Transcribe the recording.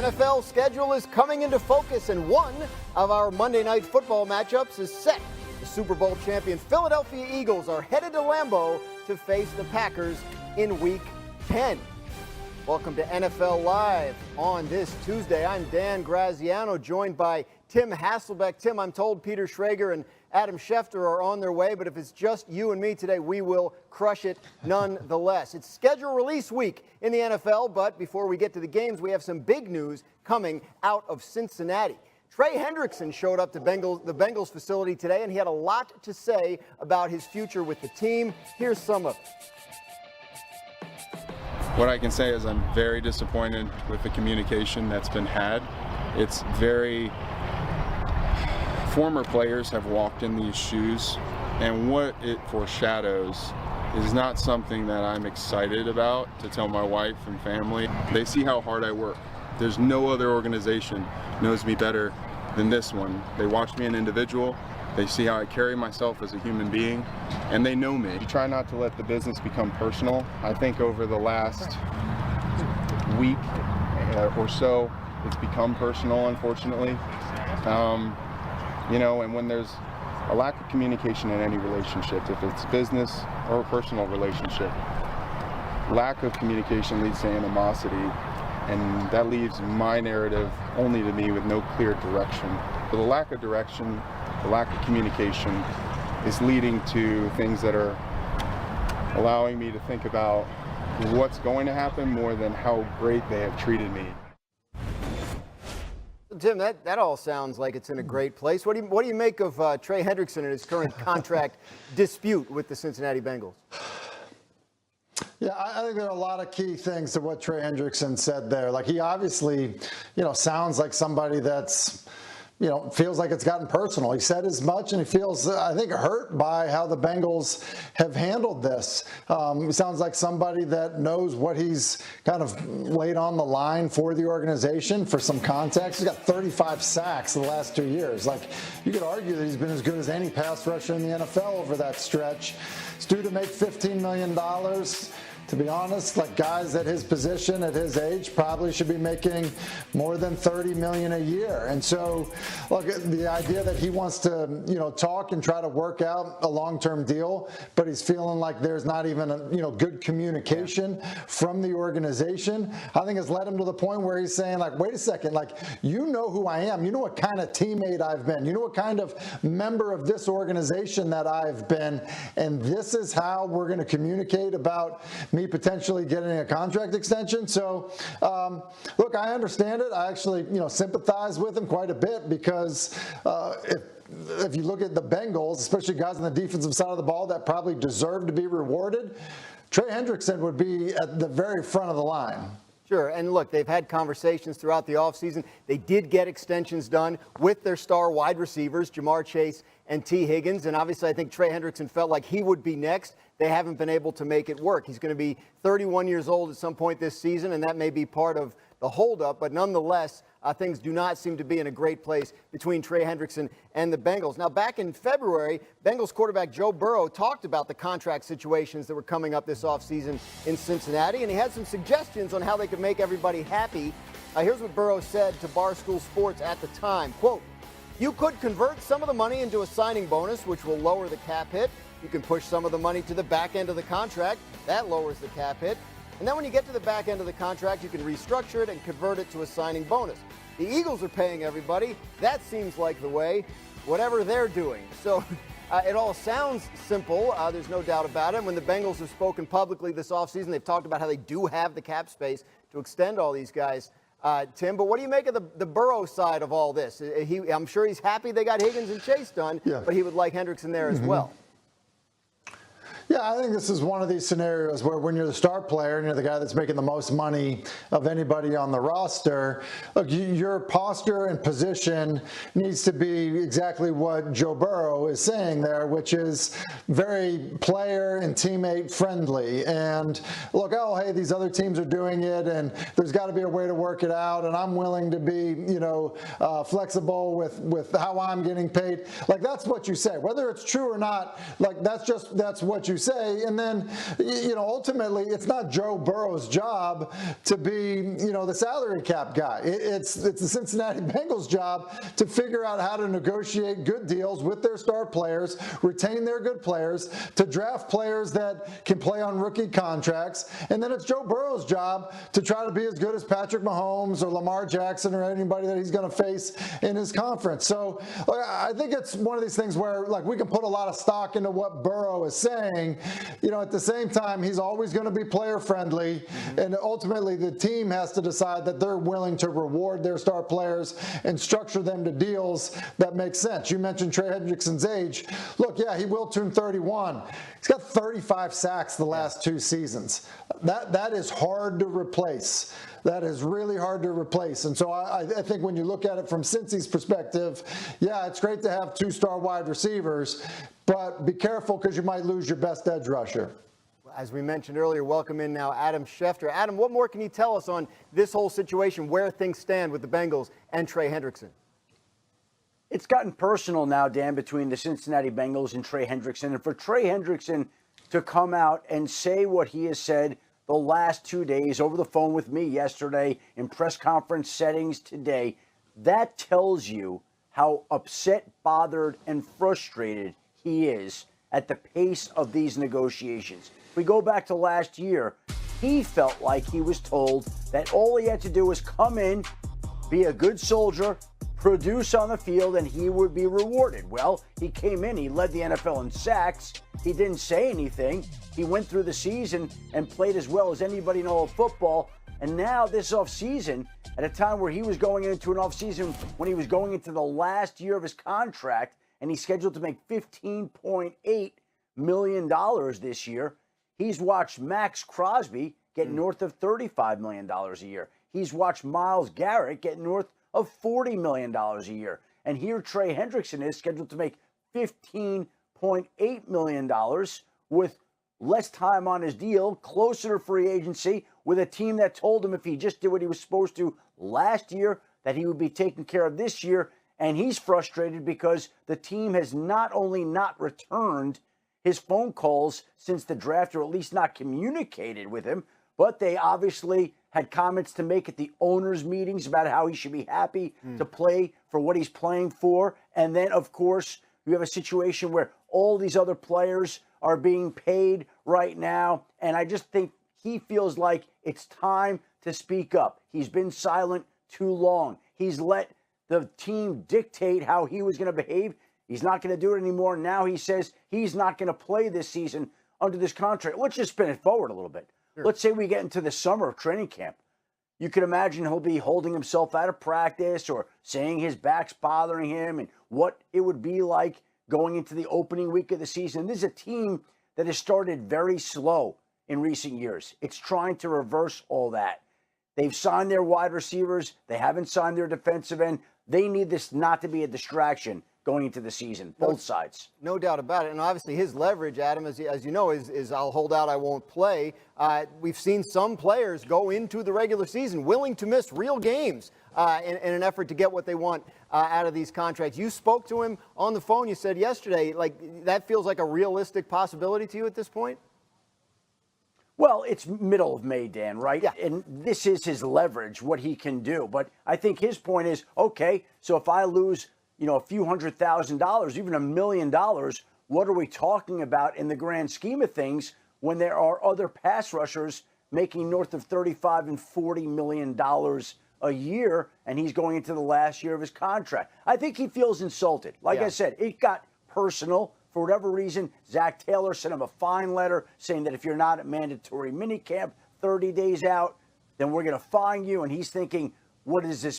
NFL schedule is coming into focus, and one of our Monday Night Football matchups is set. The Super Bowl champion Philadelphia Eagles are headed to Lambeau to face the Packers in Week 10. Welcome to NFL Live on this Tuesday. I'm Dan Graziano, joined by Tim Hasselbeck. Tim, I'm told Peter Schrager and Adam Schefter are on their way, but if it's just you and me today, we will crush it nonetheless. It's schedule release week in the NFL, but before we get to the games, we have some big news coming out of Cincinnati. Trey Hendrickson showed up to the Bengals facility today, and he had a lot to say about his future with the team. Here's some of it. What I can say is I'm very disappointed with the communication that's been had. It's very... Former players have walked in these shoes, and what it foreshadows is not something that I'm excited about to tell my wife and family. They see how hard I work. There's no other organization knows me better than this one. They watch me an individual, they see how I carry myself as a human being, and they know me. Try not to let the business become personal. I think over the last week or so, it's become personal, unfortunately. And when there's a lack of communication in any relationship, if it's business or a personal relationship, lack of communication leads to animosity, and that leaves my narrative only to me with no clear direction. But the lack of direction, the lack of communication is leading to things that are allowing me to think about what's going to happen more than how great they have treated me. Tim, that all sounds like it's in a great place. What do you make of Trey Hendrickson and his current contract dispute with the Cincinnati Bengals? Yeah, I think there are a lot of key things to what Trey Hendrickson said there. Like, he obviously, sounds like somebody that's, feels like it's gotten personal. He said as much, and he feels, I think, hurt by how the Bengals have handled this. He sounds like somebody that knows what he's kind of laid on the line for the organization. For some context, he's got 35 sacks in the last 2 years. Like, you could argue that he's been as good as any pass rusher in the NFL over that stretch. He's due to make $15 million. To be honest, like, guys at his position, at his age, probably should be making more than $30 million a year. And so, look, the idea that he wants to, talk and try to work out a long-term deal, but he's feeling like there's not even a, good communication from the organization, I think has led him to the point where he's saying, like, wait a second, like, you know who I am. You know what kind of teammate I've been. You know what kind of member of this organization that I've been. And this is how we're going to communicate about me potentially getting a contract extension. So, look, I understand it. I actually, sympathize with him quite a bit, because if you look at the Bengals, especially guys on the defensive side of the ball that probably deserve to be rewarded, Trey Hendrickson would be at the very front of the line. Sure, and look, they've had conversations throughout the offseason. They did get extensions done with their star wide receivers, Jamar Chase and T. Higgins, and obviously I think Trey Hendrickson felt like he would be next. They haven't been able to make it work. He's going to be 31 years old at some point this season, and that may be part of the holdup, but nonetheless, things do not seem to be in a great place between Trey Hendrickson and the Bengals. Now, back in February, Bengals quarterback Joe Burrow talked about the contract situations that were coming up this offseason in Cincinnati, and he had some suggestions on how they could make everybody happy. Here's what Burrow said to Barstool Sports at the time. Quote, "You could convert some of the money into a signing bonus, which will lower the cap hit. You can push some of the money to the back end of the contract. That lowers the cap hit. And then when you get to the back end of the contract, you can restructure it and convert it to a signing bonus. The Eagles are paying everybody. That seems like the way, whatever they're doing." So it all sounds simple. There's no doubt about it. When the Bengals have spoken publicly this offseason, they've talked about how they do have the cap space to extend all these guys. Tim, but what do you make of the Burrow side of all this? I'm sure he's happy they got Higgins and Chase done, but he would like Hendrickson there as well. Yeah, I think this is one of these scenarios where when you're the star player and you're the guy that's making the most money of anybody on the roster, look, your posture and position needs to be exactly what Joe Burrow is saying there, which is very player and teammate friendly. And look, oh, hey, these other teams are doing it, and there's got to be a way to work it out, and I'm willing to be, flexible with how I'm getting paid. Like, that's what you say. Whether it's true or not, like, that's what you say. And then, ultimately, it's not Joe Burrow's job to be, the salary cap guy. It's the Cincinnati Bengals' job to figure out how to negotiate good deals with their star players, retain their good players, to draft players that can play on rookie contracts. And then it's Joe Burrow's job to try to be as good as Patrick Mahomes or Lamar Jackson or anybody that he's going to face in his conference. So I think it's one of these things where, we can put a lot of stock into what Burrow is saying. At the same time, he's always going to be player friendly. And ultimately, the team has to decide that they're willing to reward their star players and structure them to deals that make sense. You mentioned Trey Hendrickson's age. Look, yeah, he will turn 31. He's got 35 sacks the last 2 seasons. That is hard to replace. That is really hard to replace. And so I think when you look at it from Cincy's perspective, yeah, it's great to have 2-star wide receivers, but be careful because you might lose your best edge rusher. As we mentioned earlier, welcome in now Adam Schefter. Adam, what more can you tell us on this whole situation, where things stand with the Bengals and Trey Hendrickson? It's gotten personal now, Dan, between the Cincinnati Bengals and Trey Hendrickson. And for Trey Hendrickson to come out and say what he has said the last 2 days over the phone with me yesterday, in press conference settings today, that tells you how upset, bothered, and frustrated he is at the pace of these negotiations. If we go back to last year, he felt like he was told that all he had to do was come in, be a good soldier, produce on the field, and he would be rewarded. Well, he came in, he led the NFL in sacks. He didn't say anything. He went through the season and played as well as anybody in all of football. And now this offseason, at a time where he was going into an offseason when he was going into the last year of his contract, and he's scheduled to make $15.8 million this year, he's watched Max Crosby get north of $35 million a year. He's watched Myles Garrett get north of $40 million a year. And here Trey Hendrickson is scheduled to make $15.8 million with less time on his deal, closer to free agency, with a team that told him if he just did what he was supposed to last year, that he would be taken care of this year. And he's frustrated because the team has not only not returned his phone calls since the draft, or at least not communicated with him, but they obviously had comments to make at the owners' meetings about how he should be happy to play for what he's playing for. And then, of course, you have a situation where all these other players are being paid right now. And I just think he feels like it's time to speak up. He's been silent too long. He's let the team dictate how he was going to behave. He's not going to do it anymore. Now he says he's not going to play this season under this contract. Let's just spin it forward a little bit. Sure. Let's say we get into the summer of training camp. You can imagine he'll be holding himself out of practice or saying his back's bothering him and what it would be like going into the opening week of the season. This is a team that has started very slow in recent years. It's trying to reverse all that. They've signed their wide receivers. They haven't signed their defensive end. They need this not to be a distraction going into the season, both sides. No doubt about it. And obviously his leverage, Adam, as you know, is I'll hold out, I won't play. We've seen some players go into the regular season willing to miss real games in an effort to get what they want out of these contracts. You spoke to him on the phone. You said yesterday, that feels like a realistic possibility to you at this point? Well, it's middle of May, Dan, right? Yeah. And this is his leverage, what he can do. But I think his point is, okay, so if I lose, a few $100,000, even $1 million, what are we talking about in the grand scheme of things when there are other pass rushers making north of $35 and $40 million a year, and he's going into the last year of his contract? I think he feels insulted. Like I said, it got personal. For whatever reason, Zach Taylor sent him a fine letter saying that if you're not at mandatory minicamp 30 days out, then we're going to fine you. And he's thinking, what does this